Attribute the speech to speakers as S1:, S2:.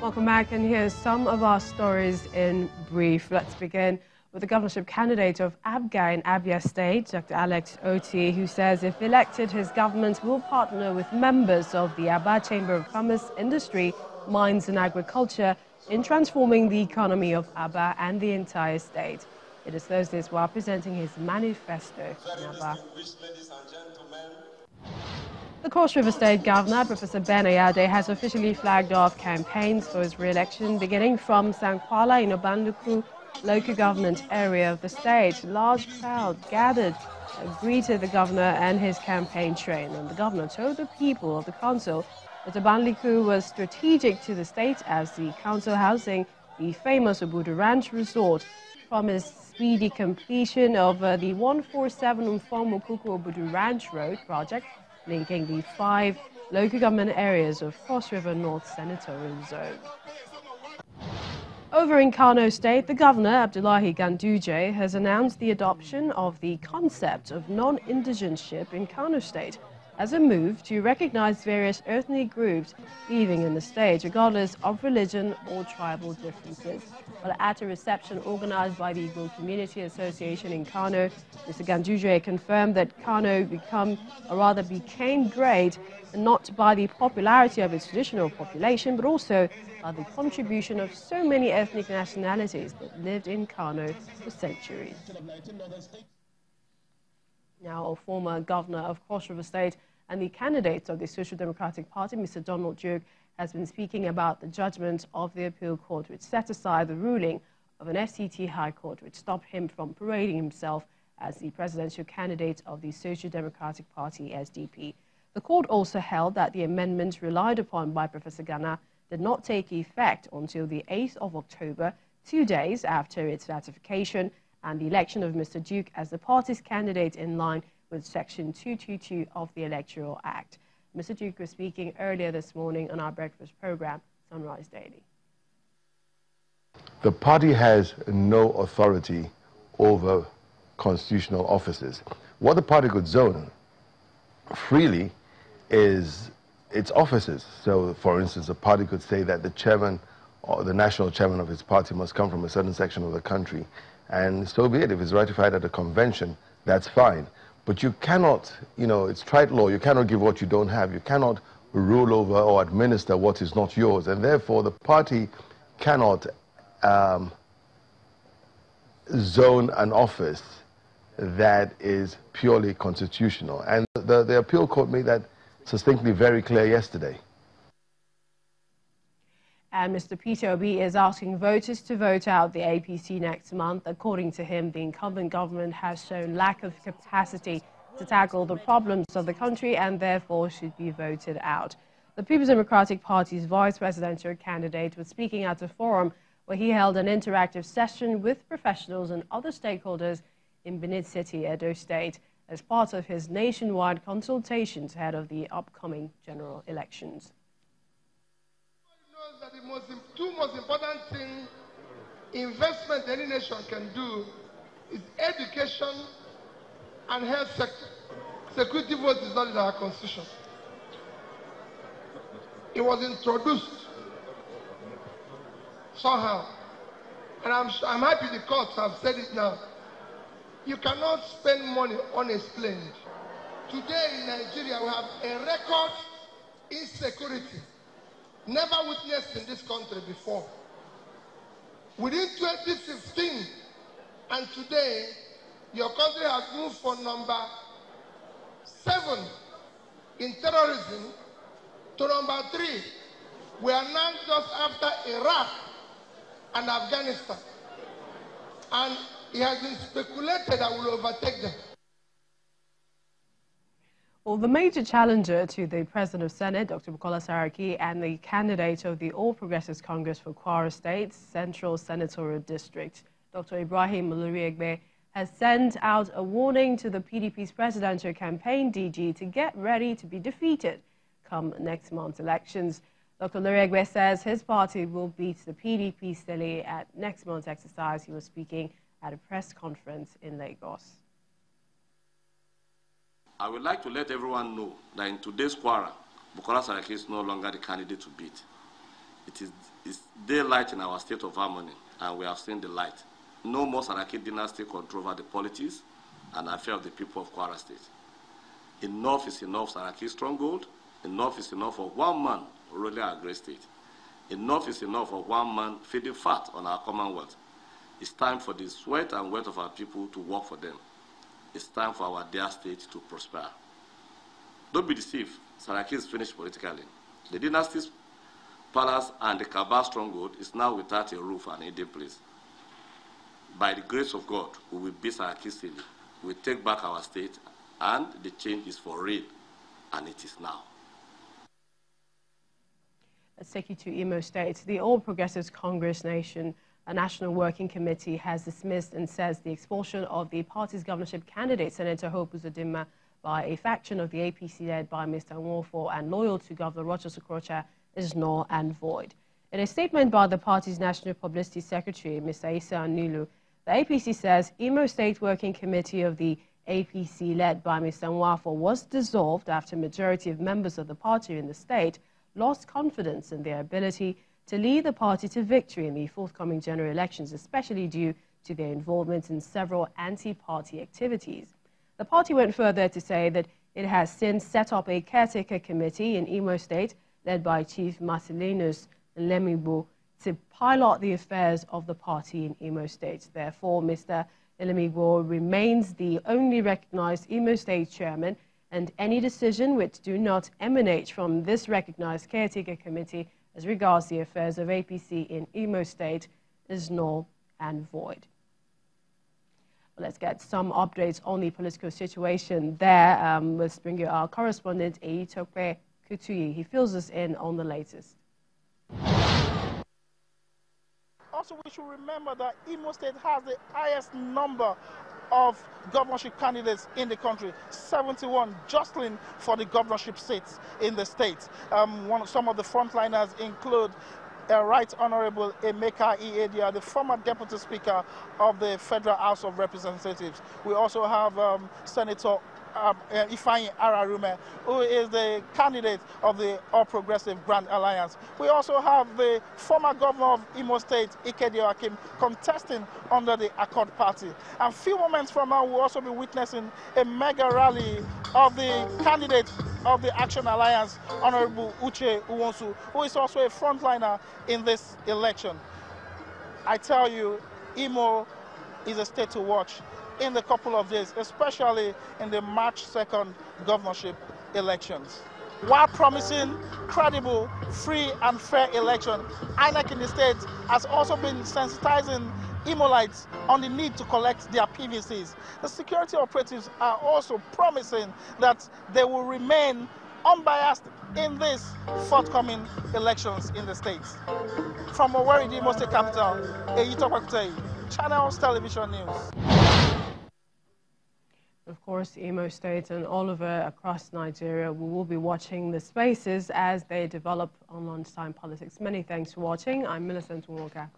S1: Welcome back, and here's some of our stories in brief. Let's begin with the governorship candidate of ABGA in Abia State, Dr. Alex Oti, who says if elected, his government will partner with members of the Aba Chamber of Commerce, Industry, Mines and Agriculture in transforming the economy of Aba and the entire state. It is Thursday while presenting his manifesto in Aba. The Cross River State Governor, Professor Ben Ayade, has officially flagged off campaigns for his re-election, beginning from Sankwala in Obanluku local government area of the state. A large crowd gathered greeted the governor and his campaign train, and the governor told the people of the council that Obanluku was strategic to the state as the council housing the famous Obudu Ranch resort promised speedy completion of the 147 Mfomukuku Obudu Ranch Road project, linking the 5 local government areas of Cross River North Senatorial Zone. Over in Kano State, the governor, Abdullahi Ganduje, has announced the adoption of the concept of non-indigenship in Kano State as a move to recognize various ethnic groups living in the state, regardless of religion or tribal differences. Well, at a reception organized by the Igbo Community Association in Kano, Mr. Ganduje confirmed that Kano became great not by the popularity of its traditional population, but also by the contribution of so many ethnic nationalities that lived in Kano for centuries. Now, a former governor of Cross River State and the candidate of the Social Democratic Party, Mr. Donald Duke, has been speaking about the judgment of the appeal court which set aside the ruling of an FCT High Court which stopped him from parading himself as the presidential candidate of the Social Democratic Party, SDP. The court also held that the amendment relied upon by Professor Ghana did not take effect until the 8th of October, 2 days after its ratification and the election of Mr. Duke as the party's candidate in line with Section 222 of the Electoral Act. Mr. Duke was speaking earlier this morning on our breakfast program, Sunrise Daily.
S2: The party has no authority over constitutional offices. What the party could zone freely is its offices. So, for instance, a party could say that the chairman or the national chairman of its party must come from a certain section of the country, and so be it. If it's ratified at a convention, that's fine. But you cannot, it's trite law, you cannot give what you don't have. You cannot rule over or administer what is not yours. And therefore, the party cannot zone an office that is purely constitutional. And the appeal court made that succinctly very clear yesterday.
S1: And Mr. Peter Obi is asking voters to vote out the APC next month. According to him, the incumbent government has shown lack of capacity to tackle the problems of the country and therefore should be voted out. The People's Democratic Party's vice presidential candidate was speaking at a forum where he held an interactive session with professionals and other stakeholders in Benin City, Edo State, as part of his nationwide consultations ahead of the upcoming general elections.
S3: That the two most important things investment any nation can do is education and health sector. Security vote is not in our constitution. It was introduced somehow, and I'm happy the courts have said it now. You cannot spend money unexplained. Today in Nigeria we have a record insecurity never witnessed in this country before. Within 2015 and today, your country has moved from number 7 in terrorism to number 3. We are now just after Iraq and Afghanistan. And it has been speculated that we will overtake them.
S1: Well, the major challenger to the President of Senate, Dr. Bukola Saraki, and the candidate of the All Progressives Congress for Kwara State Central Senatorial District, Dr. Ibrahim Oloriegbe, has sent out a warning to the PDP's presidential campaign DG to get ready to be defeated come next month's elections. Dr. Oloriegbe says his party will beat the PDP silly at next month's exercise. He was speaking at a press conference in Lagos.
S4: I would like to let everyone know that in today's Kwara, Bukola Saraki is no longer the candidate to beat. It's daylight in our state of harmony, and we have seen the light. No more Saraki dynasty control over the politics and affair of the people of Kwara State. Enough is enough Saraki stronghold. Enough is enough of one man ruling our great state. Enough is enough of one man feeding fat on our commonwealth. It's time for the sweat and wealth of our people to work for them. It's time for our dear state to prosper. Don't be deceived. Saraki is finished politically. The dynasty's palace and the Kaaba stronghold is now without a roof and a hidden place. By the grace of God, we will beat Saraki silly. We will take back our state, and the change is for real, and it is now.
S1: Let's take you to Imo State. The All Progressives Congress Nation, a national working committee, has dismissed and says the expulsion of the party's governorship candidate, Senator Hope Uzodinma, by a faction of the APC led by Mr. Nwofo and loyal to Governor Roger Sokorocha is null and void. In a statement by the party's National Publicity Secretary, Mr. Isa Anilu, the APC says Imo State Working Committee of the APC led by Mr. Nwofo was dissolved after a majority of members of the party in the state lost confidence in their ability to lead the party to victory in the forthcoming general elections, especially due to their involvement in several anti-party activities. The party went further to say that it has since set up a caretaker committee in Imo State led by Chief Marcelinus Lemigbo to pilot the affairs of the party in Imo State. Therefore, Mr. Lemigbo remains the only recognized Imo State chairman, and any decision which do not emanate from this recognized caretaker committee as regards the affairs of APC in Imo State is null and void. Well, let's get some updates on the political situation there. Let's bring you our correspondent, Eyitope Kutuyi. He fills us in on the latest.
S5: Also, we should remember that Imo State has the highest number of governorship candidates in the country, 71 jostling for the governorship seats in the state. Some of the frontliners include Right Honorable Emeka Ihedioha, the former Deputy Speaker of the Federal House of Representatives. We also have Senator Ifeanyi Ararume, who is the candidate of the All Progressive Grand Alliance. We also have the former governor of Imo State, Ikedio Akim, contesting under the Accord Party. And a few moments from now, we'll also be witnessing a mega rally of the candidate of the Action Alliance, Honorable Uche Uwonsu, who is also a frontliner in this election. I tell you, Imo is a state to watch in the couple of days, especially in the March 2nd governorship elections. While promising credible, free and fair election, INEC in the state has also been sensitizing Imolites on the need to collect their PVCs. The security operatives are also promising that they will remain unbiased in these forthcoming elections in the states. From Owerri, the Imo State capital, Eyitope Kutuyi, Channels Television News.
S1: Of course, Imo State and all over across Nigeria, we will be watching the spaces as they develop on Lunchtime Politics. Many thanks for watching. I'm Millicent Walker.